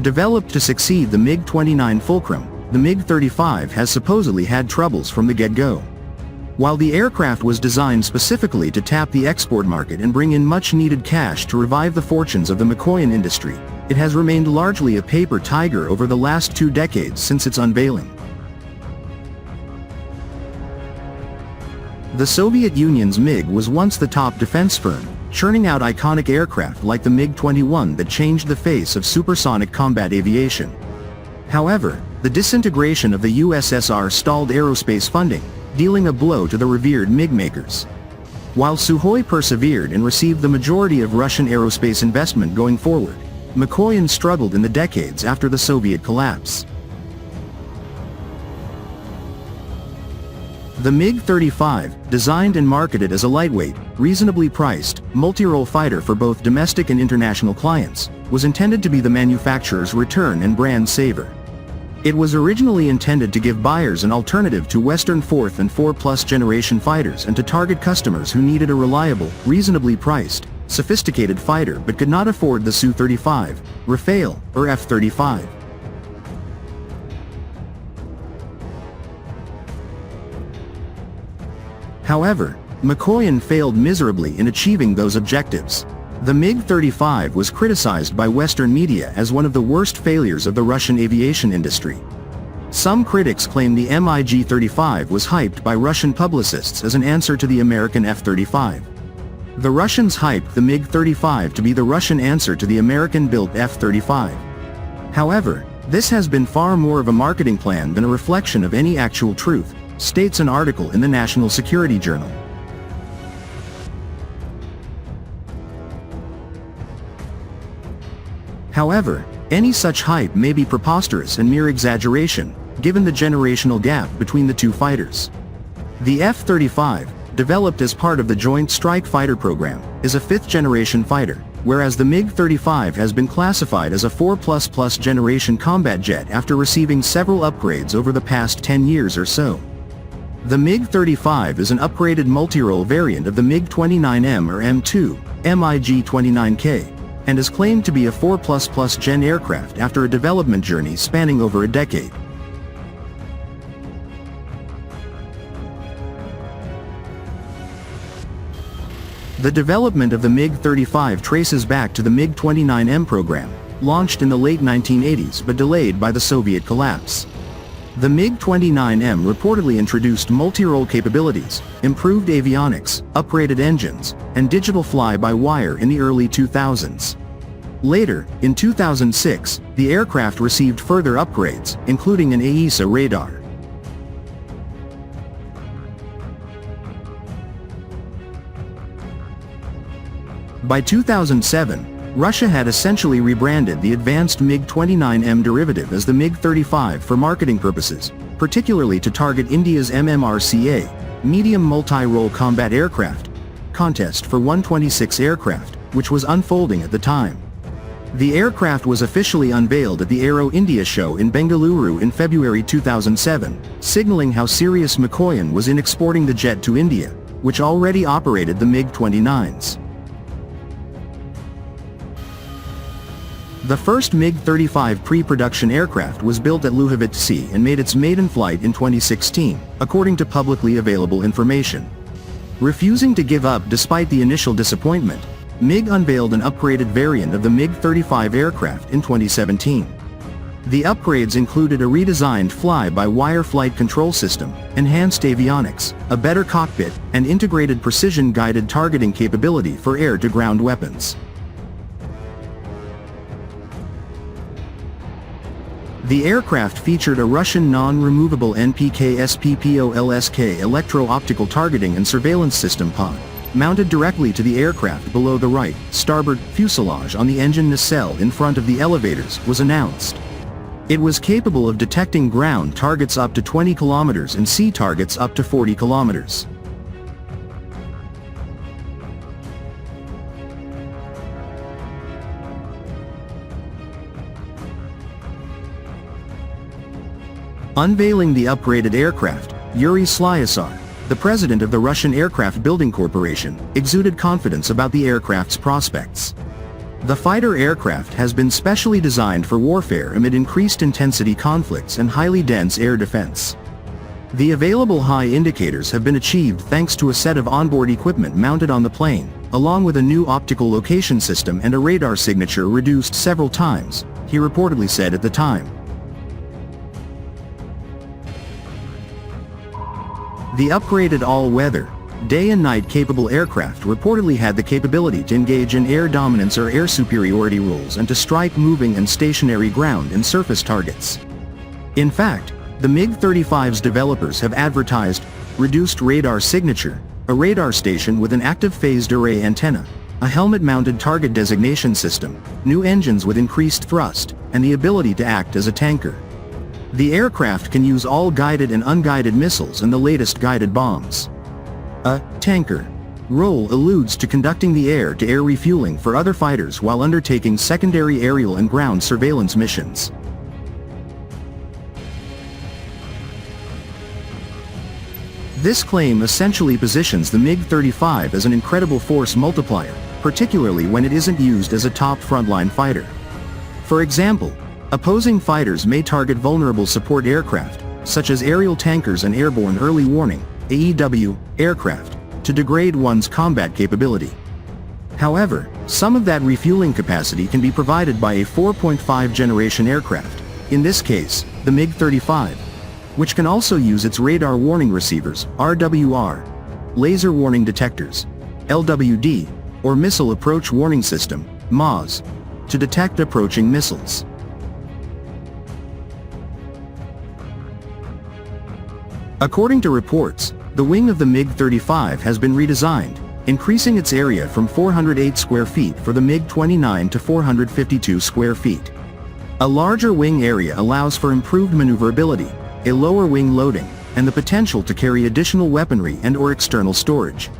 Developed to succeed the MiG-29 Fulcrum, the MiG-35 has supposedly had troubles from the get-go. While the aircraft was designed specifically to tap the export market and bring in much-needed cash to revive the fortunes of the Mikoyan industry, it has remained largely a paper tiger over the last 2 decades since its unveiling. The Soviet Union's MiG was once the top defense firm, churning out iconic aircraft like the MiG-21 that changed the face of supersonic combat aviation. However, the disintegration of the USSR stalled aerospace funding, dealing a blow to the revered MiG makers. While Sukhoi persevered and received the majority of Russian aerospace investment going forward, Mikoyan struggled in the decades after the Soviet collapse. The MiG-35, designed and marketed as a lightweight, reasonably priced, multi-role fighter for both domestic and international clients, was intended to be the manufacturer's return and brand saver. It was originally intended to give buyers an alternative to Western 4th and 4+ generation fighters and to target customers who needed a reliable, reasonably priced, sophisticated fighter but could not afford the Su-35, Rafale, or F-35. However, Mikoyan failed miserably in achieving those objectives. The MiG-35 was criticized by Western media as one of the worst failures of the Russian aviation industry. Some critics claim the MiG-35 was hyped by Russian publicists as an answer to the American F-35. The Russians hyped the MiG-35 to be the Russian answer to the American-built F-35. However, this has been far more of a marketing plan than a reflection of any actual truth, states an article in the National Security Journal. However, any such hype may be preposterous and mere exaggeration, given the generational gap between the two fighters. The F-35, developed as part of the Joint Strike Fighter program, is a 5th-generation fighter, whereas the MiG-35 has been classified as a 4++ generation combat jet after receiving several upgrades over the past 10 years or so. The MiG-35 is an upgraded multi-role variant of the MiG-29M or M2, MiG-29K, and is claimed to be a 4++ gen aircraft after a development journey spanning over a decade. The development of the MiG-35 traces back to the MiG-29M program, launched in the late 1980s but delayed by the Soviet collapse. The MiG-29M reportedly introduced multi-role capabilities, improved avionics, upgraded engines, and digital fly-by-wire in the early 2000s. Later, in 2006, the aircraft received further upgrades, including an AESA radar. By 2007, Russia had essentially rebranded the advanced MiG-29M derivative as the MiG-35 for marketing purposes, particularly to target India's MMRCA, Medium Multi-Role Combat Aircraft, contest for 126 aircraft, which was unfolding at the time. The aircraft was officially unveiled at the Aero India show in Bengaluru in February 2007, signaling how serious Mikoyan was in exporting the jet to India, which already operated the MiG-29s. The first MiG-35 pre-production aircraft was built at Luhovitsi and made its maiden flight in 2016, according to publicly available information. Refusing to give up despite the initial disappointment, MiG unveiled an upgraded variant of the MiG-35 aircraft in 2017. The upgrades included a redesigned fly-by-wire flight control system, enhanced avionics, a better cockpit, and integrated precision-guided targeting capability for air-to-ground weapons. The aircraft featured a Russian non-removable NPK-SPPOLSK electro-optical targeting and surveillance system pod, mounted directly to the aircraft below the right, starboard, fuselage on the engine nacelle in front of the elevators, was announced. It was capable of detecting ground targets up to 20 kilometers and sea targets up to 40 kilometers. Unveiling the upgraded aircraft, Yuri Slyasar, the president of the Russian Aircraft Building Corporation, exuded confidence about the aircraft's prospects. The fighter aircraft has been specially designed for warfare amid increased intensity conflicts and highly dense air defense. The available high indicators have been achieved thanks to a set of onboard equipment mounted on the plane, along with a new optical location system and a radar signature reduced several times, he reportedly said at the time. The upgraded all-weather, day and night capable aircraft reportedly had the capability to engage in air dominance or air superiority roles and to strike moving and stationary ground and surface targets. In fact, the MiG-35's developers have advertised reduced radar signature, a radar station with an active phased array antenna, a helmet-mounted target designation system, new engines with increased thrust, and the ability to act as a tanker. The aircraft can use all guided and unguided missiles and the latest guided bombs. A tanker role alludes to conducting the air-to-air refueling for other fighters while undertaking secondary aerial and ground surveillance missions. This claim essentially positions the MiG-35 as an incredible force multiplier, particularly when it isn't used as a top frontline fighter. For example, opposing fighters may target vulnerable support aircraft, such as aerial tankers and airborne early warning (AEW) aircraft, to degrade one's combat capability. However, some of that refueling capacity can be provided by a 4.5 generation aircraft, in this case, the MiG-35, which can also use its radar warning receivers (RWR), laser warning detectors (LWD), or missile approach warning system (MAWS), to detect approaching missiles. According to reports, the wing of the MiG-35 has been redesigned, increasing its area from 408 square feet for the MiG-29 to 452 square feet. A larger wing area allows for improved maneuverability, a lower wing loading, and the potential to carry additional weaponry and/or external storage.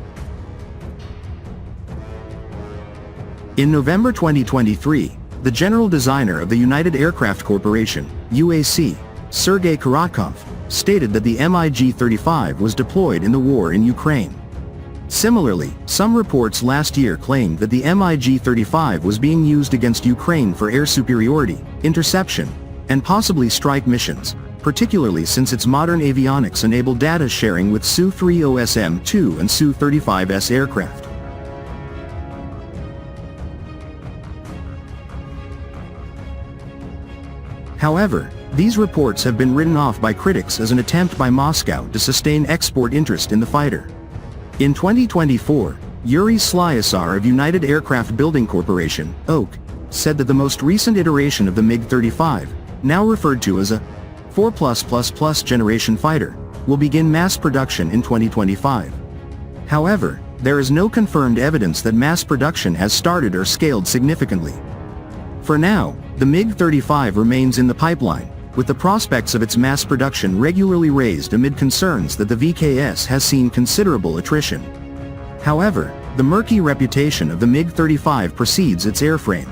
In November 2023, the general designer of the United Aircraft Corporation, UAC, Sergei Korotkov, stated that the MiG-35 was deployed in the war in Ukraine. Similarly, some reports last year claimed that the MiG-35 was being used against Ukraine for air superiority, interception, and possibly strike missions, particularly since its modern avionics enable data sharing with Su-30SM-2 and Su-35S aircraft. However, these reports have been written off by critics as an attempt by Moscow to sustain export interest in the fighter. In 2024, Yuri Slyasar of United Aircraft Building Corporation, (OAK), said that the most recent iteration of the MiG-35, now referred to as a 4+++ generation fighter, will begin mass production in 2025. However, there is no confirmed evidence that mass production has started or scaled significantly. For now, the MiG-35 remains in the pipeline, with the prospects of its mass production regularly raised amid concerns that the VKS has seen considerable attrition. However, the murky reputation of the MiG-35 precedes its airframe.